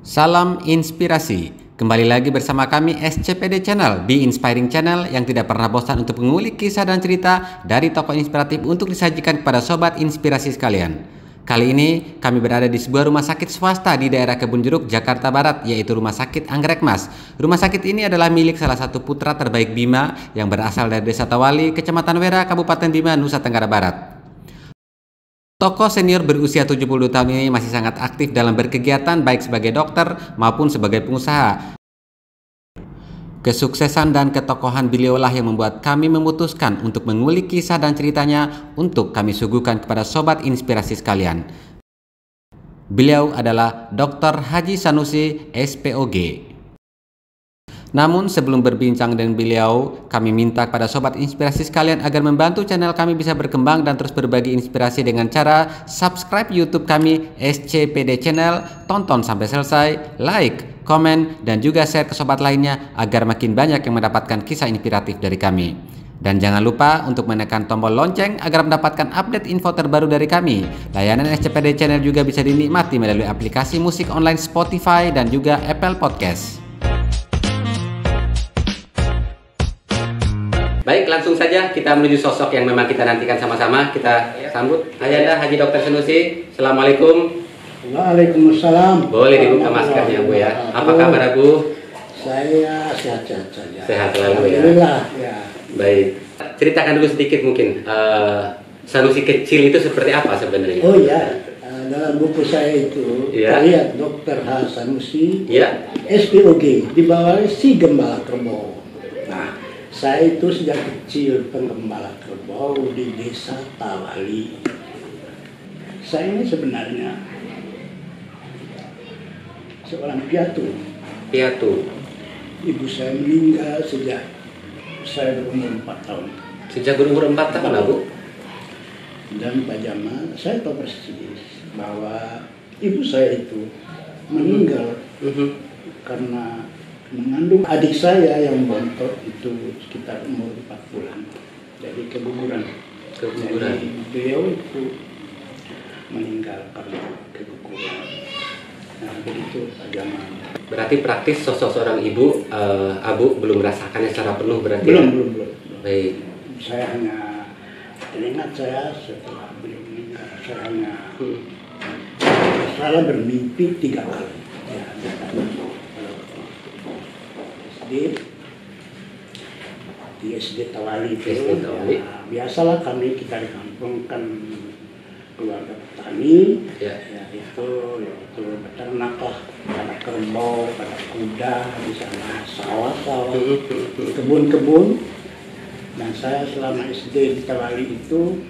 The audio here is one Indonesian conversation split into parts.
Salam inspirasi. Kembali lagi bersama kami SCPD Channel, Be Inspiring Channel yang tidak pernah bosan untuk mengulik kisah dan cerita dari tokoh inspiratif untuk disajikan kepada sobat inspirasi sekalian. Kali ini kami berada di sebuah rumah sakit swasta di daerah Kebun Jeruk, Jakarta Barat, yaitu Rumah Sakit Anggrek Mas. Rumah sakit ini adalah milik salah satu putra terbaik Bima yang berasal dari Desa Tawali, Kecamatan Wera, Kabupaten Bima, Nusa Tenggara Barat. Tokoh senior berusia 72 tahun ini masih sangat aktif dalam berkegiatan baik sebagai dokter maupun sebagai pengusaha. Kesuksesan dan ketokohan beliaulah yang membuat kami memutuskan untuk mengulik kisah dan ceritanya untuk kami suguhkan kepada sobat inspirasi sekalian. Beliau adalah Dr. Haji Sanusi, SPOG. Namun sebelum berbincang dengan beliau, kami minta kepada sobat inspirasi sekalian agar membantu channel kami bisa berkembang dan terus berbagi inspirasi dengan cara subscribe YouTube kami SCPD Channel, tonton sampai selesai, like, komen, dan juga share ke sobat lainnya agar makin banyak yang mendapatkan kisah inspiratif dari kami. Dan jangan lupa untuk menekan tombol lonceng agar mendapatkan update info terbaru dari kami. Layanan SCPD Channel juga bisa dinikmati melalui aplikasi musik online Spotify dan juga Apple Podcast. Baik, langsung saja kita menuju sosok yang memang kita nantikan sama-sama. Kita sambut Ayanda Haji Dr. Sanusi. Assalamualaikum. Waalaikumsalam. Boleh dibuka maskernya, Bu ya. Apa kabar, Bu? Saya sehat-sehat saja. Sehat selalu ya. Alhamdulillah. Ya. Baik. Ceritakan dulu sedikit mungkin. Sanusi kecil itu seperti apa sebenarnya? Oh ya, dalam buku saya itu terlihat Dr. H. Sanusi, SPOG, di bawahnya si Gembala Kerbau. Nah, saya itu sejak kecil penggembala kerbau di Desa Tawali. Saya ini sebenarnya seorang piatu. Piatu. Ibu saya meninggal sejak saya berumur 4 tahun. Sejak berumur 4 tahun, Bu? Dan Pak Jamal, saya tahu persis bahwa ibu saya itu meninggal karena mengandung adik saya yang bontot itu sekitar umur 4 bulan. Jadi keguguran. Jadi beliau itu meninggal karena keguguran. Nah, begitu Pak Jamal. Berarti praktis sosok seorang ibu, Abu belum merasakannya secara penuh berarti? Belum. Baik. Saya hanya teringat saya setelah beliau meninggal, saya hanya salah bermimpi 3 kali. Ya, di SD Tawali itu ya, biasalah kami kita di kampung kan keluarga petani ya itu beternak lah, ada kerbau, ada kuda di sana, sawah-sawah, kebun-kebun. Dan saya selama SD di Tawali itu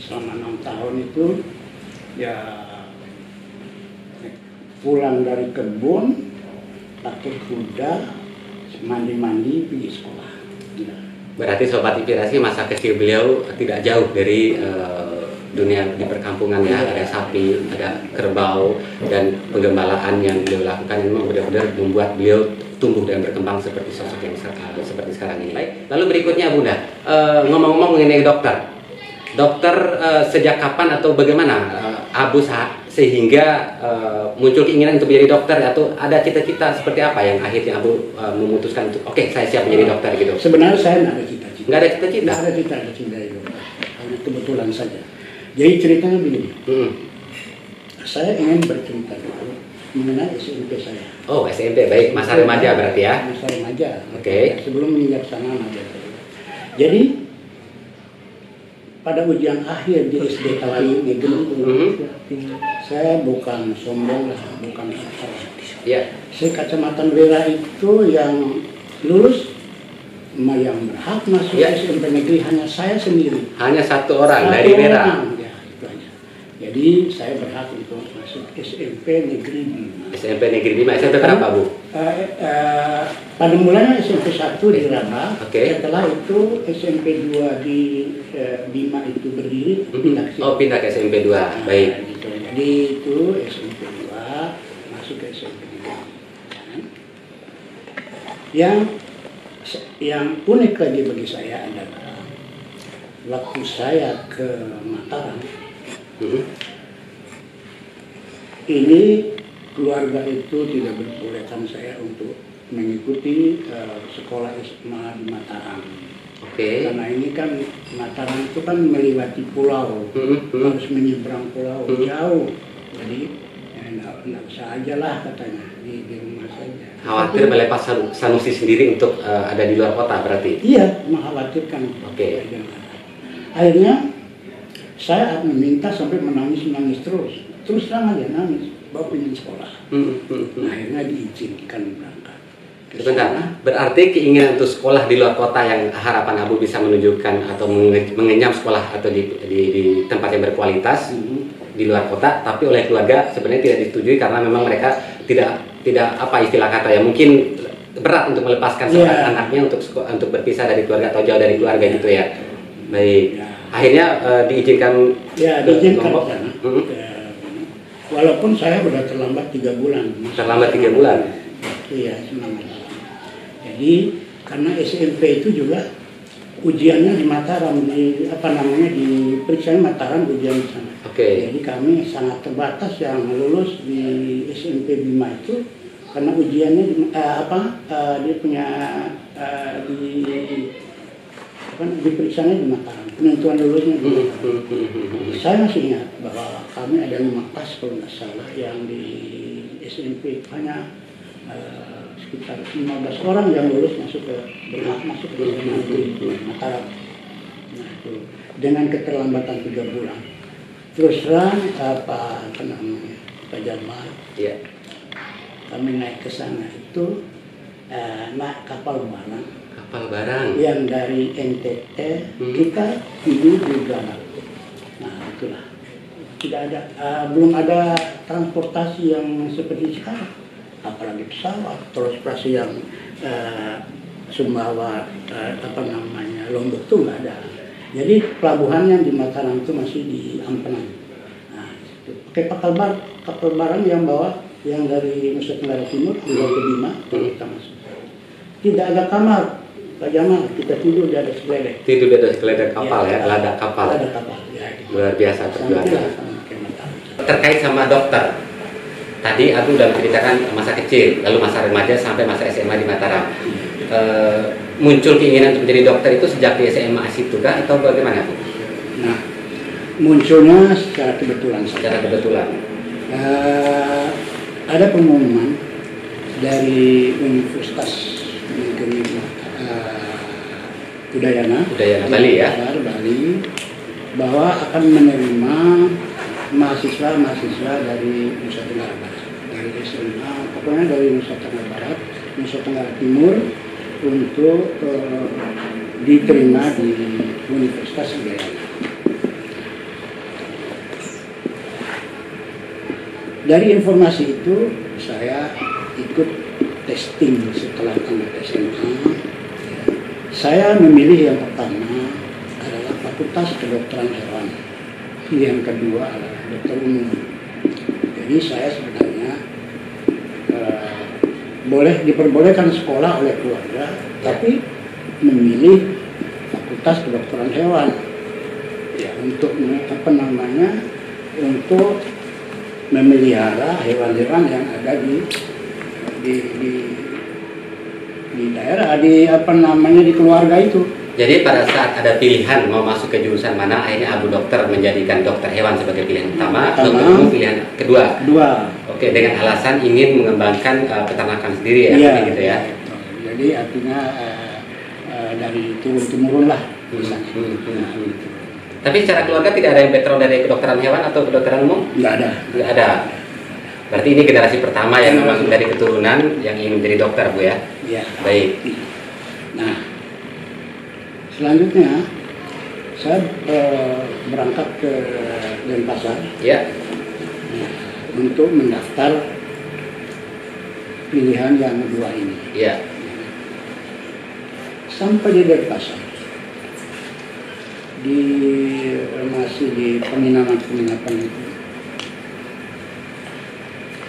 selama 6 tahun itu ya pulang dari kebun pakai kuda, mandi-mandi pergi sekolah. Ya. Berarti sobat inspirasi masa kecil beliau tidak jauh dari dunia di perkampungan ya. Ada sapi, ada kerbau, dan penggembalaan yang beliau lakukan memang benar-benar membuat beliau tumbuh dan berkembang seperti sosok yang seperti sekarang ini. Baik. Lalu berikutnya Bunda, ngomong-ngomong mengenai dokter sejak kapan atau bagaimana Abu sehingga muncul keinginan untuk menjadi dokter, atau ada cita-cita seperti apa yang akhirnya Abu memutuskan untuk oke, saya siap menjadi dokter gitu? Sebenarnya saya nggak ada cita-cita. Nggak ada cita-cita? Nggak ada cita-cita itu. Hanya kebetulan saja. Jadi ceritanya begini. Saya ingin bercerita dulu mengenai SMP saya. Oh, SMP, baik. Masa remaja berarti ya? Masa remaja. Oke. Sebelum menginjak sana aja. Jadi pada ujian akhir di SD Tawali saya bukan sombong lah, bukan sombong. Ya. Kecamatan Wera itu yang lulus, yang berhak masuk SMP negeri hanya saya sendiri. Hanya satu orang dari Wera. Ya, itu aja. Jadi saya berhak untuk masuk SMP negeri 5. SMP negeri 5. SMP berapa, Bu? Pada mulanya SMP 1 di Rabah. Setelah itu SMP 2 di Bima itu berdiri, pindah ke Oh, pindah ke SMP 2. Baik. Gitu. Jadi itu SMP 2 masuk ke SMP 3. Yang unik lagi bagi saya adalah waktu saya ke Mataram. Ini keluarga itu tidak membolehkan saya untuk mengikuti sekolah SMA di Mataram. Oke. Karena ini kan Mataram itu kan melewati pulau, harus menyeberang pulau jauh. Jadi enggak usah aja lah katanya di rumah saja. Khawatir melepas Sanusi sendiri untuk ada di luar kota berarti? Iya, mengkhawatirkan. Oke. Akhirnya saya meminta sampai menangis terus terang aja nangis, bawa pengen sekolah. Akhirnya diizinkan berangkat. Sebentar, berarti keinginan untuk sekolah di luar kota yang harapan Abu bisa menunjukkan atau mengenyam sekolah atau di tempat yang berkualitas di luar kota, tapi oleh keluarga sebenarnya tidak disetujui karena memang mereka tidak apa istilah kata ya, mungkin berat untuk melepaskan seorang anaknya untuk berpisah dari keluarga atau jauh dari keluarga gitu ya. Baik. Akhirnya diizinkan. Ya, diizinkan. Walaupun saya sudah terlambat 3 bulan. Terlambat 3 bulan. Iya, semangat. Jadi karena SMP itu juga ujiannya di Mataram, di periksa Mataram ujian di sana. Oke. Jadi kami sangat terbatas yang lulus di SMP Bima itu karena ujiannya dia punya diperiksanya di Mataram, penentuan lulusnya di Mataram. Saya masih ingat bahwa kami ada 5 kelas kalau nggak salah yang di SMP hanya sekitar 15 orang yang lulus masuk ke Mataram. Nah, itu dengan keterlambatan 3 bulan. Terus terang Pak Jamal, kami naik ke sana itu naik kapal barang yang dari NTT kita tidur di dalam. Nah itulah, belum ada transportasi yang seperti sekarang, apalagi pesawat, transportasi yang Sumbawa Lombok itu nggak ada. Jadi pelabuhannya di Mataram itu masih di Ampenan. Nah, itu pakai kapal barang yang yang dari Nusa Tenggara Timur ke Bima, kita masuk. Tidak ada kamar, Pak Jamal, kita tidur di atas geledek. Tidur di atas geledek kapal ya, lada kapal. Lada kapal, ya. Gitu. Luar biasa perjuangan. Terkait sama dokter, tadi aku udah menceritakan masa kecil, lalu masa remaja sampai masa SMA di Mataram. Muncul keinginan untuk menjadi dokter itu sejak di SMA situ kah atau bagaimana Bu? Nah, munculnya secara kebetulan. Ada pengumuman dari Universitas Negeri Udayana Bali ya, Bali, bahwa akan menerima mahasiswa dari Nusa Tenggara Barat, dari SMA, pokoknya dari Nusa Tenggara Barat, Nusa Tenggara Timur untuk diterima di Universitas Udayana. Dari informasi itu saya ikut testing setelah tamat SMA. Saya memilih yang pertama adalah Fakultas Kedokteran Hewan. Yang kedua adalah dokter umum. Jadi saya sebenarnya diperbolehkan sekolah oleh keluarga, tapi memilih Fakultas Kedokteran Hewan. Ya, untuk untuk memelihara hewan-hewan yang ada di daerah, di keluarga itu. Jadi pada saat ada pilihan mau masuk ke jurusan mana, akhirnya Abu Dokter menjadikan dokter hewan sebagai pilihan utama, dokter umum pilihan kedua. Oke, dengan alasan ingin mengembangkan peternakan sendiri ya, gitu ya. Jadi artinya dari turun-temurun lah. Tapi secara keluarga tidak ada yang background dari kedokteran hewan atau kedokteran umum? Nggak ada. Berarti ini generasi pertama yang memang dari keturunan yang ingin menjadi dokter Bu ya? Iya. Baik. Nah, selanjutnya saya berangkat ke Denpasar untuk mendaftar pilihan yang kedua ini. Iya. Sampai di Denpasar, masih di penginapan itu,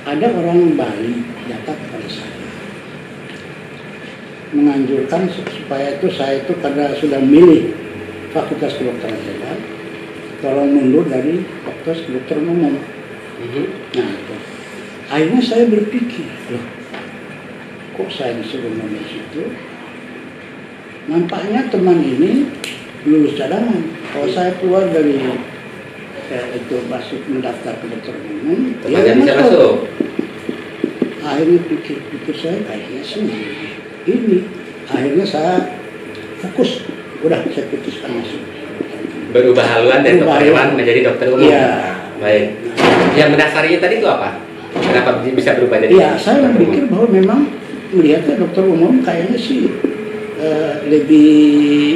ada orang Bali datang kepada saya menganjurkan supaya saya itu pada sudah milih Fakultas Kedokteran Hewan, tolong mundur dari Fakultas Kedokteran Umum. Nah, itu. Akhirnya saya berpikir, loh, kok saya disuruh nulis itu? Nampaknya teman ini lulus cadangan. Kalau saya keluar dari itu masuk mendaftar ke dokter umum, temannya bisa masuk. Akhirnya pikir saya kayaknya sih ini. Akhirnya saya fokus, udah saya putuskan masuk. Berubah haluan dari dokter hewan menjadi dokter umum. Iya. Baik. Yang mendasarinya tadi itu apa? Kenapa bisa berubah jadi? Iya, saya berpikir bahwa memang melihatnya dokter umum kayaknya sih lebih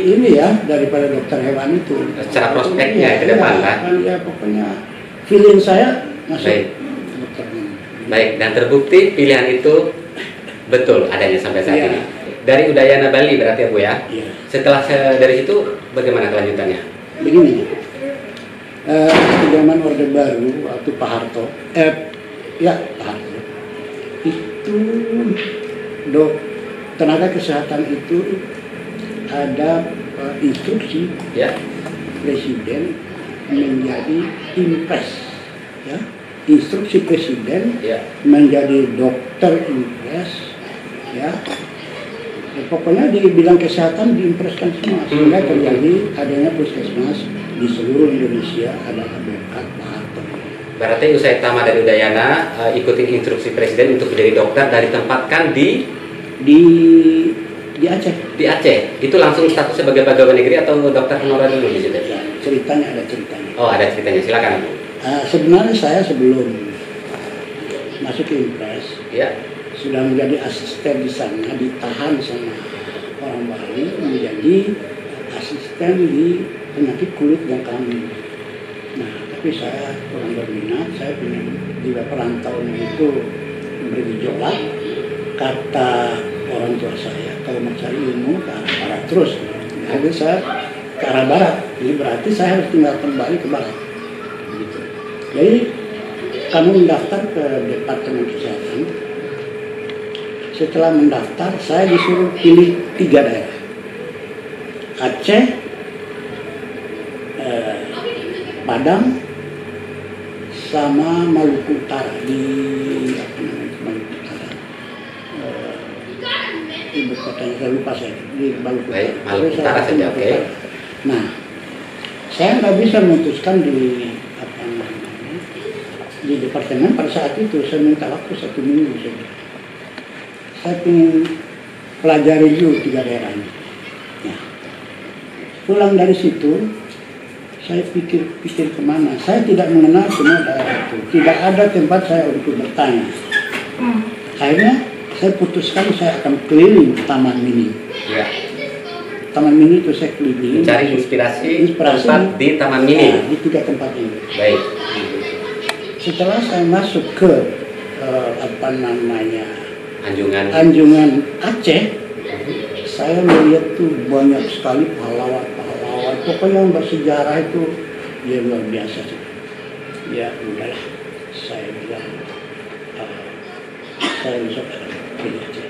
ini ya daripada dokter hewan itu. Secara prospeknya ke depan kan? Ya pokoknya feeling saya masuk. Baik. Dokter umum. Baik, dan terbukti pilihan itu betul adanya sampai saat Iya. ini. Dari Udayana Bali berarti ya Bu ya? Iya. Setelah dari situ bagaimana kelanjutannya? Begini, zaman Orde Baru waktu Pak Harto, Pak Harto, itu tenaga kesehatan itu ada instruksi Ya. Presiden menjadi impres, ya. Instruksi Presiden Ya. menjadi dokter impres, ya. Pokoknya di bidang kesehatan diimpreskan semua sehingga terjadi adanya puskesmas di seluruh Indonesia, ada berkat Pak Harto. Berarti usai tamat dari Udayana ikutin instruksi Presiden untuk menjadi dokter dan ditempatkan di Aceh. Di Aceh. Itu langsung status sebagai pegawai negeri atau dokter honorer dulu di situ? Ya, ceritanya ada ceritanya. Oh, ada ceritanya. Silakan Bu. Sebenarnya saya sebelum masuk ke impres, Ya. sudah menjadi asisten di sana, ditahan sama orang Bali menjadi asisten di penyakit kulit dan kelamin. Nah, tapi saya kurang berminat, saya ingin juga perantauan itu bergejolak. Kata orang tua saya, kalau mau cari ilmu ke arah barat terus. Jadi saya ke arah barat, jadi berarti saya harus tinggal kembali ke barat. Gitu. Jadi kami mendaftar ke Departemen Kesehatan. Setelah mendaftar, saya disuruh pilih 3 daerah. Aceh, Padang, sama Maluku Utara di Maluku Utara. Ibu kotanya saya lupa saya di Maluku Utara. Baik, Maluku Utara saja, oke. Nah, saya nggak bisa memutuskan di di departemen pada saat itu. Saya minta waktu 1 minggu saja. Saya ingin pelajari dulu 3 daerah ini. Ya. Pulang dari situ, saya pikir kemana. Saya tidak mengenal semua daerah itu. Tidak ada tempat saya untuk bertanya. Akhirnya saya putuskan saya akan keliling Taman Mini. Ya. Taman Mini itu saya keliling. Mencari inspirasi tempat di Taman Mini. Nah, di 3 tempat ini. Baik. Setelah saya masuk ke Anjungan Aceh, saya melihat tuh banyak sekali pahlawan-pahlawan. Pokoknya yang bersejarah itu ya luar biasa sih. Ya udahlah, saya bilang saya bisa pilih Aceh.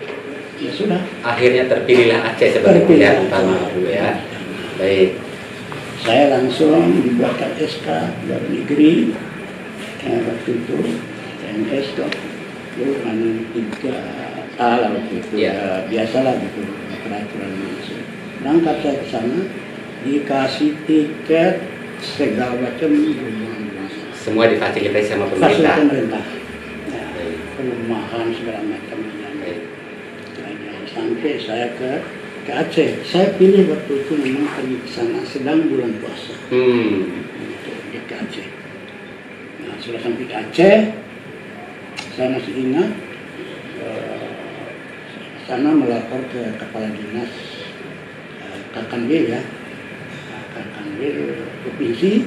Ya sudah. Akhirnya terpilihlah Aceh sebagai pilihan utama ya. Baik. Saya langsung dibuatkan SK dari negeri. Waktu itu TNS tuh mana 3A lah waktu itu. Ya. Biasalah gitu peraturan Indonesia. Berangkat saya ke sana, dikasih tiket segala macam, semua difasilitasi sama fasilitas pemerintah. pemerintah. Ya, perumahan segala macam. Sampai saya ke Aceh. Saya pilih waktu itu memang pergi ke sana sedang bulan puasa. Di Aceh. Nah, sudah sampai ke Aceh, saya masih ingat sana melapor ke kepala dinas Kakanwil ya, Kakanwil provinsi,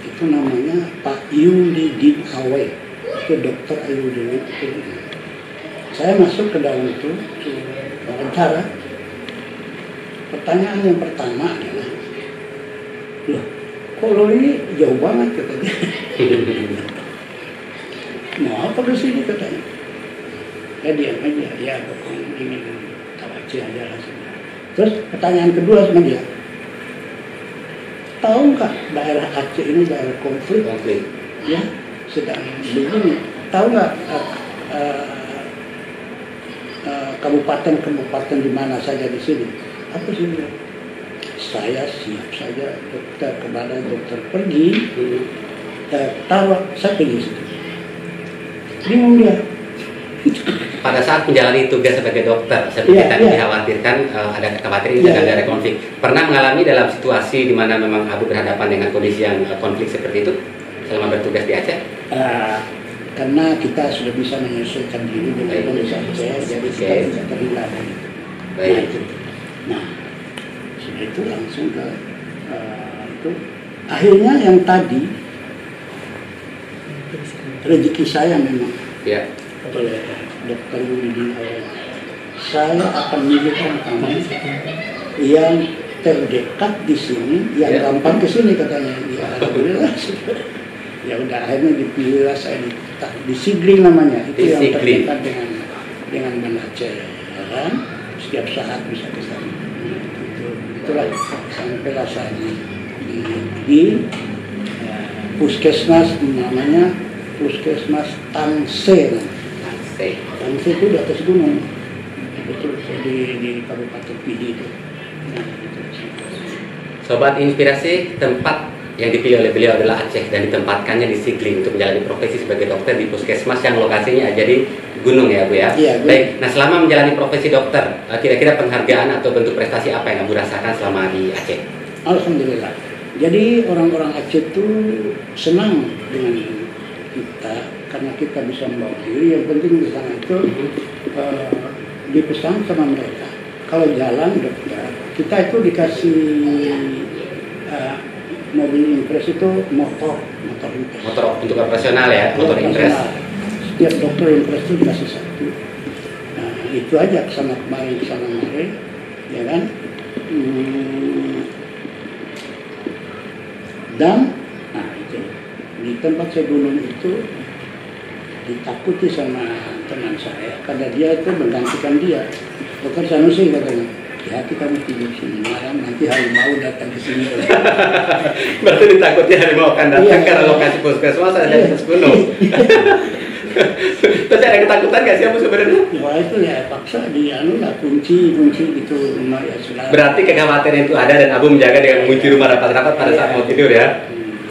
itu namanya Pak Yudin Awe, itu Dokter Yudin. Saya masuk ke dalam itu wawancara. Pertanyaan yang pertama adalah, loh, kok lo ini jauh banget katanya. Mau apa di sini katanya? Ya diam aja, ya pokoknya ingin tahu aja lah. Terus pertanyaan kedua sama dia, tahu nggak daerah Aceh ini daerah konflik? Ya, sedang begini. tahu nggak kabupaten-kabupaten di mana saja di sini? Apa sih? Saya siap saja dokter kepada dokter pergi, tahu saya pergi situ. Bingung dia. Pada saat menjalani tugas sebagai dokter, seperti tadi dikhawatirkan ada kekhawatiran jangan ada konflik. Pernah mengalami dalam situasi di mana memang Abu berhadapan dengan kondisi yang konflik seperti itu selama bertugas di Aceh? Karena kita sudah bisa menyesuaikan diri dengan kondisi Aceh, jadi kita tidak terhilang. Baik. Nah, sudah itu langsung ke itu. Akhirnya yang tadi rezeki saya memang. Ya. Oleh dokter Widi, saya akan milihkan kamu yang terdekat di sini, yang gampang ke sini katanya. Ya, alhamdulillah. Ya udah akhirnya dipilihlah saya di Sigli namanya, itu yang terdekat dengan Banda Aceh, ya kan? Setiap saat bisa ke sana. Itulah sampailah saya di puskesmas namanya Puskesmas Tanse. Tanse itu di atas gunung, betul di Kabupaten Pidi itu. Nah, itu. Sobat Inspirasi, tempat yang dipilih oleh beliau adalah Aceh dan ditempatkannya di Sigli untuk menjalani profesi sebagai dokter di puskesmas yang lokasinya ada di gunung ya Bu ya. Iya, baik. Nah selama menjalani profesi dokter, kira-kira penghargaan atau bentuk prestasi apa yang Abu rasakan selama di Aceh? Alhamdulillah. Jadi orang-orang Aceh itu senang dengan kita karena kita bisa membawa diri. Yang penting di sana itu dipesan sama mereka. Kalau jalan dokter, kita itu dikasih mobil impres itu motor impres. Motor untuk operasional ya, motor impres. Setiap dokter impres itu dikasih satu. Nah, itu aja kesana kemari, ya kan? Dan, nah itu di tempat saya dulu itu ditakuti sama teman saya karena dia itu menggantikan dia. Dokter Sanusi katanya, ya kita mau tidur sini malam nanti harimau datang ke sini. Berarti ditakuti harimau akan datang karena lokasi puskesmas ada di atas gunung. Terus ada ketakutan nggak sih Abu sebenarnya? Wah itu ya paksa kunci gitu rumah ya sudah. Berarti kekhawatiran itu ada dan Abu menjaga dengan mengunci rumah rapat-rapat pada saat mau tidur ya.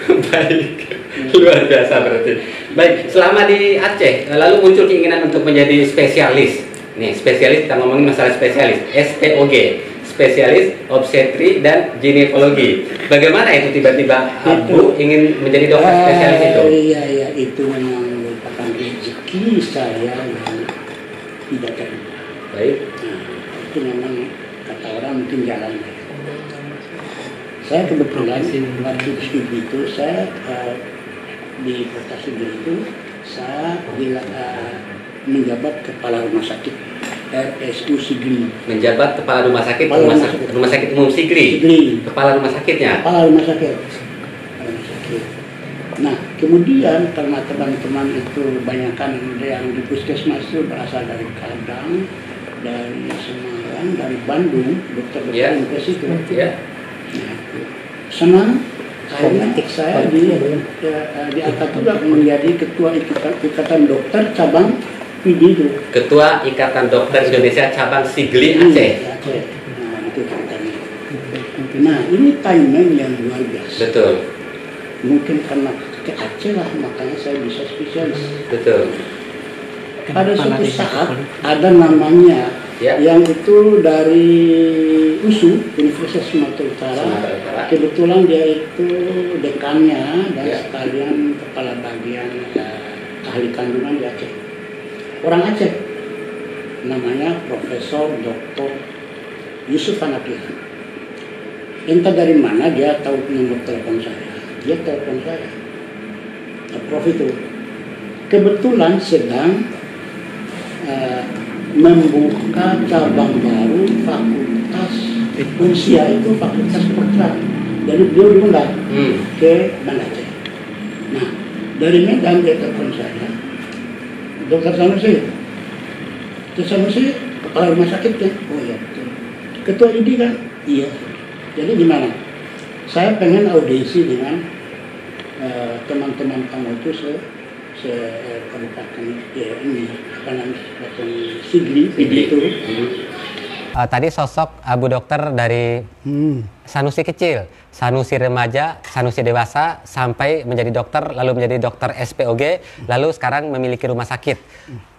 Baik, luar biasa berarti. Baik, selama di Aceh lalu muncul keinginan untuk menjadi spesialis. Nih spesialis, kita ngomongin masalah spesialis, SPOG, spesialis obstetri dan ginekologi. Bagaimana itu tiba-tiba Abu ingin menjadi dokter spesialis itu? Iya, itu memang merupakan rezeki saya yang tidak terima. Baik. Nah, itu memang kata orang mungkin jalan. Saya kebetulan waktu itu saya di kota Sigli itu saya menjabat kepala rumah sakit RSU Sigli. Menjabat kepala rumah sakit rumah sakit umum Sigli. Kepala rumah sakitnya. Kepala rumah sakit. Nah kemudian karena teman-teman itu banyakkan yang di puskesmas itu berasal dari Padang, dari Semarang, dari Bandung, dokter-dokter impres itu. Nah, senang akhirnya saya diangkat juga menjadi ketua ikatan dokter cabang PD itu. Ketua Ikatan Dokter Indonesia cabang Sigli Aceh. Nah itu ceritanya. Nah ini timing yang luar biasa. Betul. Mungkin karena ke Aceh lah makanya saya bisa spesialis. Betul. Pada suatu saat ada namanya yang itu dari USU Universitas Sumatera Utara. Kebetulan dia itu dekannya dan sekalian kepala bagian ahli kandungan di Aceh. Orang Aceh, namanya Profesor Dr. Yusuf Hanafiah. Entah dari mana dia tahu nomor telepon saya. Dia telepon saya. Prof itu kebetulan sedang membuka cabang baru fakultas usia itu fakultas kedokteran. Jadi beliau diundang ke Banda Aceh. Nah dari Medan dia telepon saya. Dokter Sanusi, kepala rumah sakit kan? Oh iya betul. Ketua ID kan? Iya. Jadi gimana? Saya pengen audiensi dengan teman-teman kamu itu Kabupaten ini apa namanya Kabupaten Sigli itu. Tadi sosok Abu Dokter dari Sanusi kecil, Sanusi remaja, Sanusi dewasa, sampai menjadi dokter, lalu menjadi dokter SPOG, lalu sekarang memiliki rumah sakit.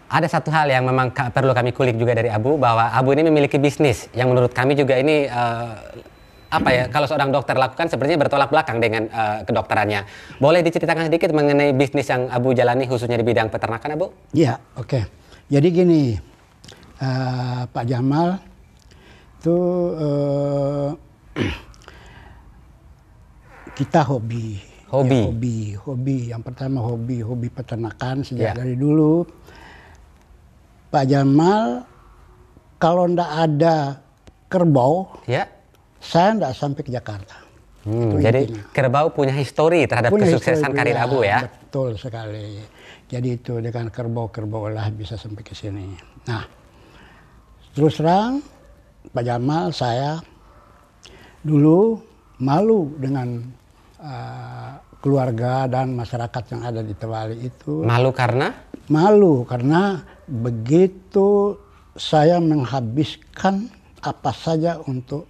Ada satu hal yang memang perlu kami kulik juga dari Abu, bahwa Abu ini memiliki bisnis yang menurut kami juga ini kalau seorang dokter lakukan sepertinya bertolak belakang dengan kedokterannya. Boleh diceritakan sedikit mengenai bisnis yang Abu jalani khususnya di bidang peternakan, Abu? Iya, oke. Jadi gini, Pak Jamal itu kita hobi. Yang pertama hobi peternakan sejak dari dulu. Pak Jamal kalau ndak ada kerbau, saya ndak sampai ke Jakarta. Jadi intinya. Kerbau punya histori terhadap kesuksesan karir Abu ya? Betul sekali. Jadi itu dengan kerbau lah bisa sampai ke sini. Nah, terus terang Pak Jamal, saya dulu malu dengan keluarga dan masyarakat yang ada di Tewali itu. Malu karena? Malu karena begitu saya menghabiskan apa saja untuk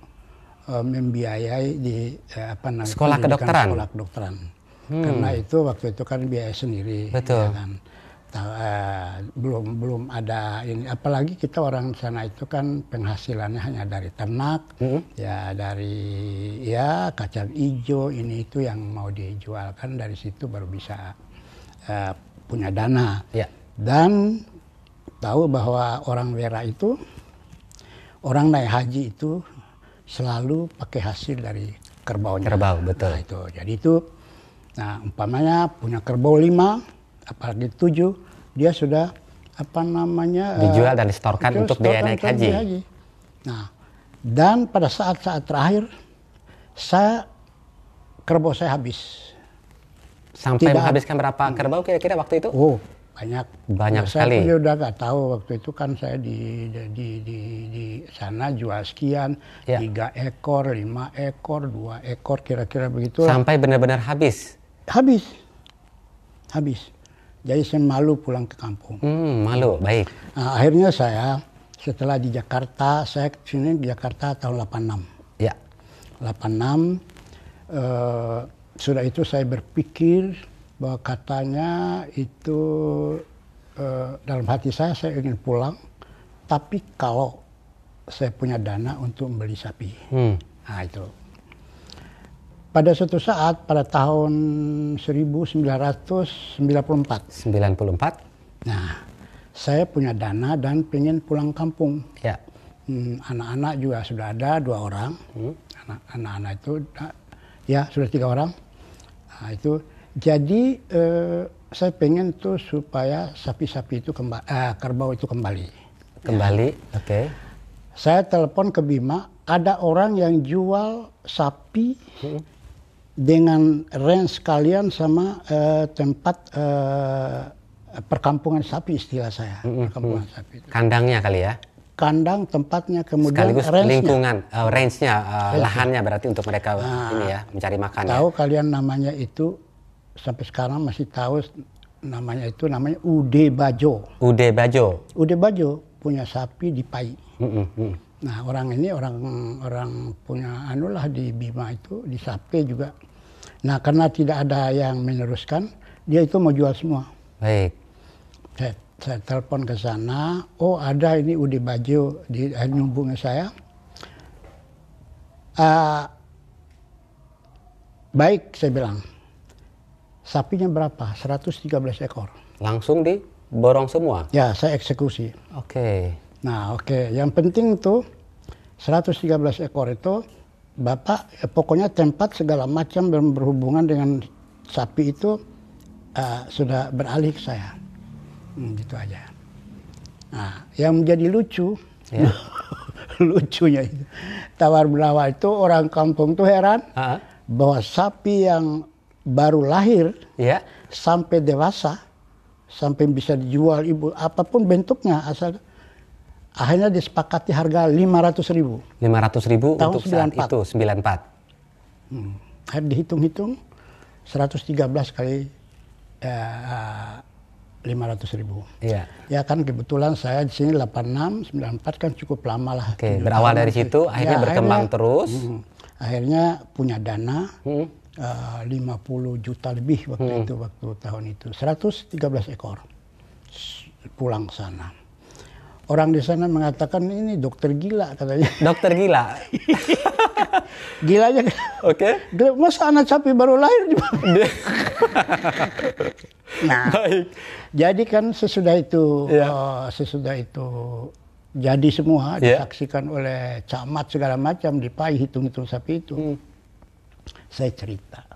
membiayai di sekolah kedokteran. Karena itu waktu itu kan biaya sendiri. Betul. Ya kan? Belum ada ini, apalagi kita orang sana itu kan penghasilannya hanya dari ternak, ya dari kacang hijau ini itu yang mau dijualkan, dari situ baru bisa punya dana. Dan tahu bahwa orang Wera itu, orang naik haji itu selalu pakai hasil dari kerbaunya. Kerbau, betul. Nah, itu. Jadi itu, nah umpamanya punya kerbau 5, apalagi 7, dia sudah dijual dan disetorkan untuk biaya naik haji. Nah, dan pada saat-saat terakhir, kerbau saya habis. Sampai menghabiskan berapa kerbau kira-kira waktu itu? Oh, banyak. Banyak sekali. Saya udah nggak tahu waktu itu kan saya di sana jual sekian, 3 ekor, 5 ekor, 2 ekor, kira-kira begitu. Sampai benar-benar habis? Habis. Jadi saya malu pulang ke kampung. Malu, baik. Nah, akhirnya saya setelah di Jakarta, saya kesini di Jakarta tahun 86. Ya. 86, sudah itu saya berpikir bahwa katanya itu dalam hati saya ingin pulang, tapi kalau saya punya dana untuk membeli sapi. Nah itu. Pada suatu saat, pada tahun 1994. Nah, saya punya dana dan pengen pulang kampung. Ya. Anak-anak juga sudah ada 2 orang. Anak-anak itu, ya sudah 3 orang. Nah, itu. Jadi, saya pengen tuh supaya sapi-sapi itu kerbau itu kembali. Kembali, oke. Saya telepon ke Bima, ada orang yang jual sapi dengan range kalian sama tempat perkampungan sapi, istilah saya. Perkampungan sapi itu. Kandangnya kali ya? Kandang, tempatnya, kemudian sekaligus range-nya. Lingkungan, range-nya, lahannya berarti untuk mereka mencari makan. Tahu kalian namanya itu, sampai sekarang masih tahu namanya Ude Bajo. Ude Bajo? Ude Bajo punya sapi di Pai. Nah, orang ini orang punya di Bima itu, di Sape juga. Nah, karena tidak ada yang meneruskan, dia itu mau jual semua. Baik. Saya telepon ke sana, oh ada ini Ude Bajo, nyumbungnya saya. Baik, saya bilang. Sapinya berapa? 113 ekor. Langsung diborong semua? Ya, saya eksekusi. Oke. Nah, yang penting tuh 113 ekor itu Bapak pokoknya tempat segala macam yang berhubungan dengan sapi itu sudah beralih ke saya. Gitu aja. Nah, yang menjadi lucu, lucunya itu, tawar-menawar itu orang kampung tuh heran bahwa sapi yang baru lahir sampai dewasa, sampai bisa dijual ibu, apapun bentuknya, asal akhirnya disepakati harga 500.000. 500.000 untuk saat 94. itu, 94. Dihitung-hitung 113 kali 500.000. Iya. Ya kan kebetulan saya di sini 86, 94 kan cukup lama lah. Oke, berawal dari situ akhirnya berkembang terus. Akhirnya punya dana 50 juta lebih waktu tahun itu. 113 ekor pulang sana. Orang di sana mengatakan ini dokter gila katanya. Dokter gila. Gilanya. Oke. Masa anak sapi baru lahir di Nah, Baik. jadi kan sesudah itu jadi semua disaksikan oleh camat segala macam, dipai hitung-hitung sapi itu. Saya cerita.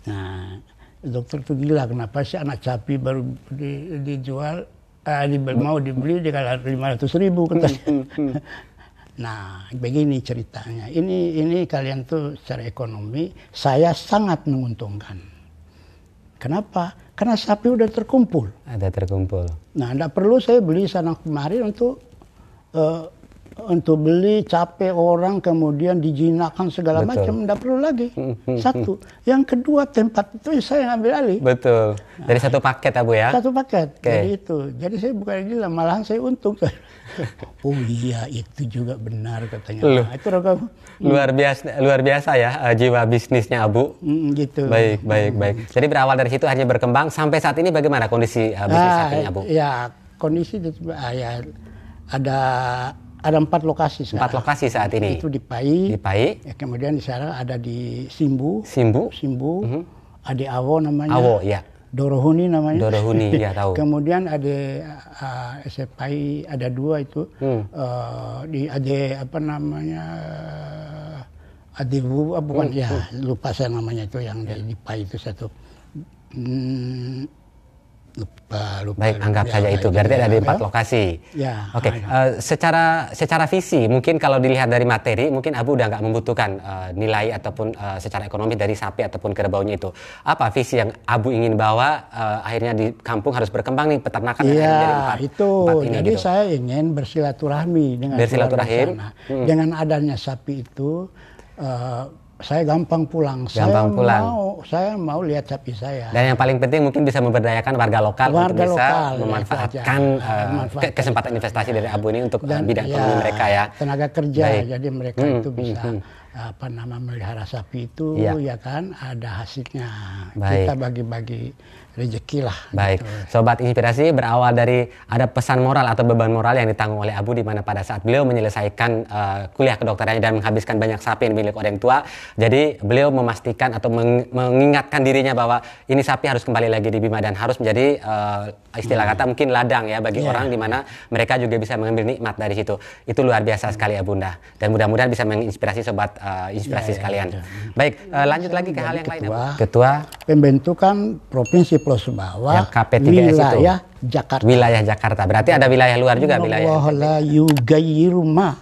Nah, dokter itu gila, kenapa sih anak sapi baru dijual, mau dibeli dengan 500.000 katanya. Nah, begini ceritanya. Ini kalian tuh secara ekonomi saya sangat menguntungkan. Kenapa? Karena sapi udah terkumpul. Ada terkumpul. Nah, tidak perlu saya beli sana kemari untuk beli capek orang kemudian dijinakkan segala macam, tidak perlu lagi. Satu. Yang kedua, tempat itu saya ngambil alih. Betul. Dari satu paket Abu ya? Satu paket. Jadi itu. Jadi saya bukan gila, malahan saya untung. Oh iya, itu juga benar katanya. Nah, itu luar biasa ya jiwa bisnisnya Abu. Gitu. Baik. Jadi berawal dari situ akhirnya berkembang sampai saat ini bagaimana kondisi bisnis sapinya Abu? Ya, kondisi ya ada 4 lokasi sekarang. 4 lokasi saat ini. Itu di Pai. Ya, kemudian di sana ada di Simbu. Ada Awo namanya. Awo, ya. Dorohuni namanya. Dorohuni, ya tahu. Kemudian ada SPI ada 2 itu. Bukan ya, lupa saya namanya itu yang di Pai itu satu. Lupa. Baik, anggap saja itu. Berarti ada di 4 lokasi. Ya. Oke. Secara visi, mungkin kalau dilihat dari materi, mungkin Abu udah nggak membutuhkan nilai ataupun secara ekonomi dari sapi ataupun kerbaunya itu. Apa visi yang Abu ingin bawa? Akhirnya di kampung harus berkembang nih peternakan. Iya, itu. Jadi gitu. Saya ingin bersilaturahmi dengan sana. Dengan adanya sapi itu, saya gampang pulang. Saya mau lihat sapi saya. Dan yang paling penting mungkin bisa memberdayakan warga lokal untuk bisa memanfaatkan kesempatan investasi dari Abu ini untuk bidang ekonomi mereka ya. Tenaga kerja, jadi mereka itu bisa melihara sapi itu ya kan ada hasilnya. Kita bagi-bagi rezeki lah. Baik, gitu. Sobat Inspirasi, berawal dari ada pesan moral atau beban moral yang ditanggung oleh Abu di mana pada saat beliau menyelesaikan kuliah kedokterannya dan menghabiskan banyak sapi yang milik orang tua, jadi beliau memastikan atau mengingatkan dirinya bahwa ini sapi harus kembali lagi di Bima dan harus menjadi istilah kata mungkin ladang ya bagi orang di mana mereka juga bisa mengambil nikmat dari situ. Itu luar biasa sekali ya Bunda, dan mudah-mudahan bisa menginspirasi Sobat Inspirasi sekalian. Baik, lanjut lagi ke hal yang lain. Ketua pembentukan Provinsi Pulau Sumbawa wilayah Jakarta. Wilayah Jakarta. Berarti ada wilayah luar juga wilayah. Allah la yughayyiru ma